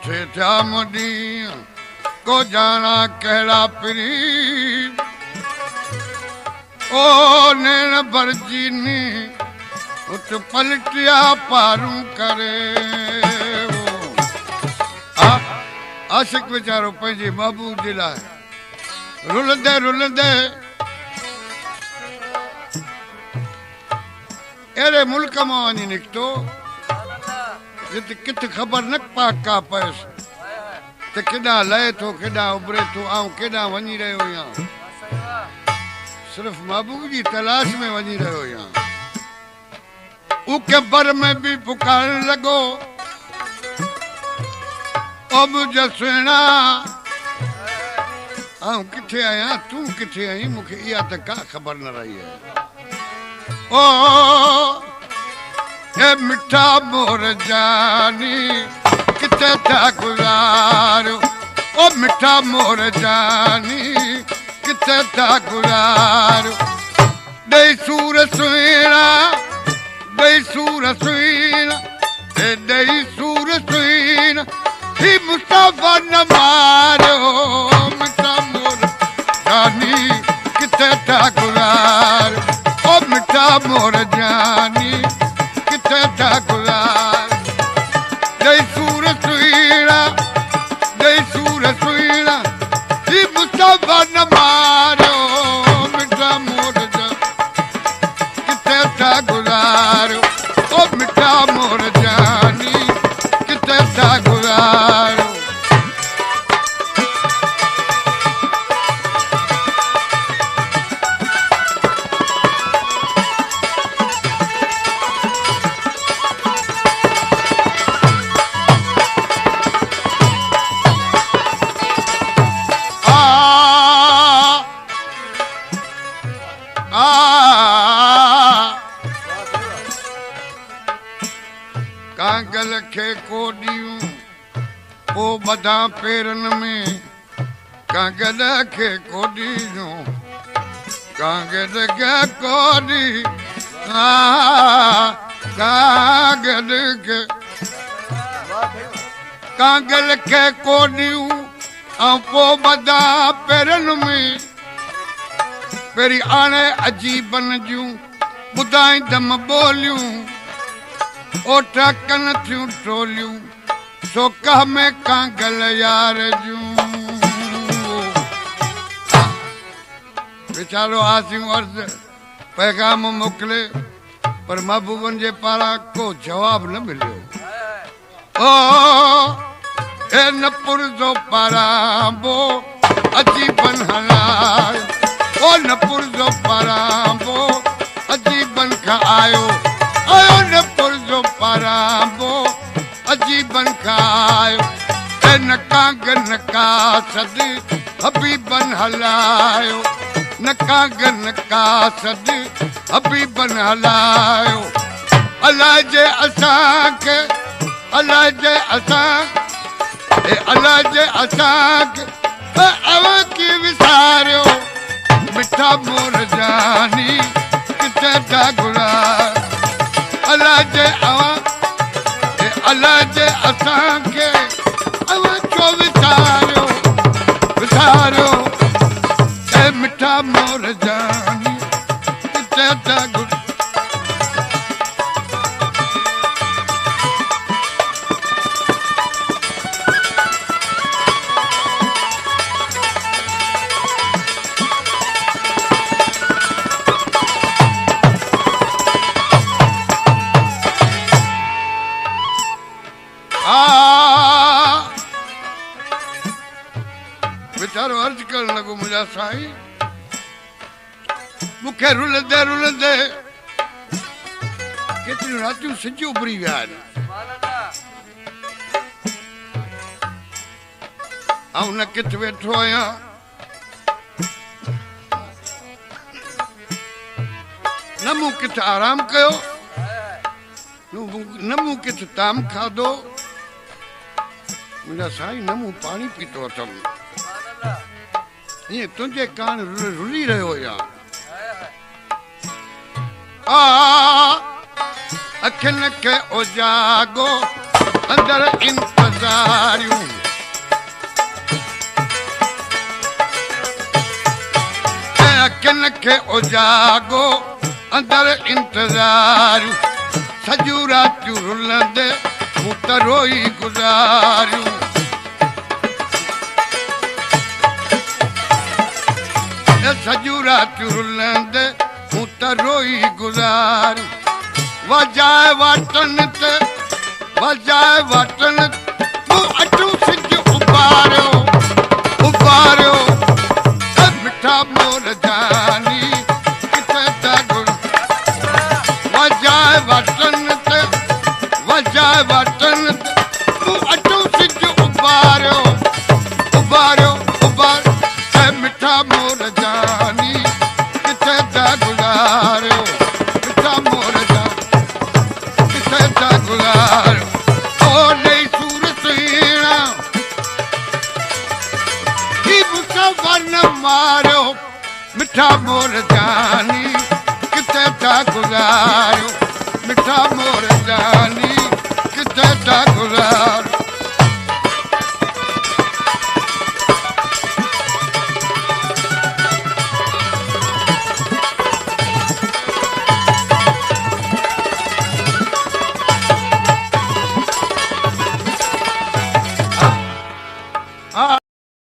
किथे थिया मुडी को जाना कहड़ा परी ओ नैन भरजीनी उठ पलटिया पारू करे आशिक बेचारो पंहिंजे महबूब जे लाइ रुलंदे रुलंदे अहिड़े मुल्क मां वञी निकितो जिते किथे ख़बर न का पयसि त केॾां लहे थो केॾां उभरे थो ऐं केॾां वञी रहियो आहियां सिर्फ़ महबूब जी तलाश में वञी रहियो आहियां उके बर में भी पुकारण लॻो ओ मुंहिंजा सुहिणा आऊं किथे आहियां तूं किथे आहीं मूंखे इहा त का ख़बर न रही आहे ओ हे मिठा मोर जानी किथे था गुज़ारो ओ मिठा मोर जानी किथे था गुज़ारो ॾेई सूर सुहिणा ॾेई सूर सुहिणा ॾेई सूर सुहिणा ही मुस्तफ़ा न मारियो मिठा मोर जानी किथे था गुज़ारो ओ मिठा मोर जानी किथे था गुज़ारो ॾेई सूर सुहिणा ॾेई सूर सुहिणा ही मुस्तफ़ा न मारियो मिठा मोर किथे था गुज़ारो ओ मिठा मोर जानी किथे था गुज़ारो कांगल खे कोडियूं पो बधा पेरन में कांगल खे कोडियूं कांगल खे कोडी कांगल खे कोडियूं ऐं पो बधा पेरन में पहिरीं आणे अजीबन जूं ॿुधाई दम ॿोलियूं ओठा कन थियूं टोलियूं सोका में कांगल यार जूं बेचारो आसिम अर्ज़ पैगाम मोकिले पर महबूबन जे पारां को जवाब न मिलियो ओ ए न पुरज़ो पारांबो अजीबन हलायो ओ न पुरज़ो पारांबो अजीबन खां आयो आयो न पुरज़ो पारांबो अजीबन खां आयो ए न कांग न का सद हबीबन हलायो न कांग न का सद हबीबन हलायो अल्लाह जे असांखे अल्लाह जे असांखे अल्लाह जे असांखे अवां की विसारियो मिठा मोर जानी किथे था गुज़ारो अल्लाह जे अल्लाह जे असांखे अवां छो विसारियो विसारियो ए मिठा मोर जानी किथे था गुज़ारो बेचारो अर्ज करण लॻो मुंहिंजा साईं मूंखे रुलंदे रुलंदे केतिरियूं रातियूं सिज उभरी विया आहिनि ऐं न किथे वेठो आहियां न मूं किथे आराम कयो न मूं किथे ताम खाधो मुंहिंजा साईं न मूं पाणी पीतो अथमि ईअं तुंहिंजे कान रुली रहियो आहियां अखियुनि खे उजागो अंदर इंतज़ारियूं अखियुनि खे उजागो अंदर इंतज़ारियूं सॼियूं रातियूं रुलंदे मूं त रोई गुज़ारियूं सॼियूं रातियूं रुलंदे मूं त रोई गुज़ारियूं वजाए वाटनि ते वजाए वाटनि मूं अटूं सिज उबारियो उबारियो मिठा मोर जानी किथे था गुल वजाए वाटनि ते वजाए वाटनि ते मूं अटूं सिज उबारियो उबारियो उबार मिठा मोर जानी किथे था गुज़ारियो मिठा मोर जानी किथे था गुज़ारियो ओ नई सूरत हीणा ही मुसवन मारियो मिठा मोर जानी किथे था गुज़ारियो मिठा मोर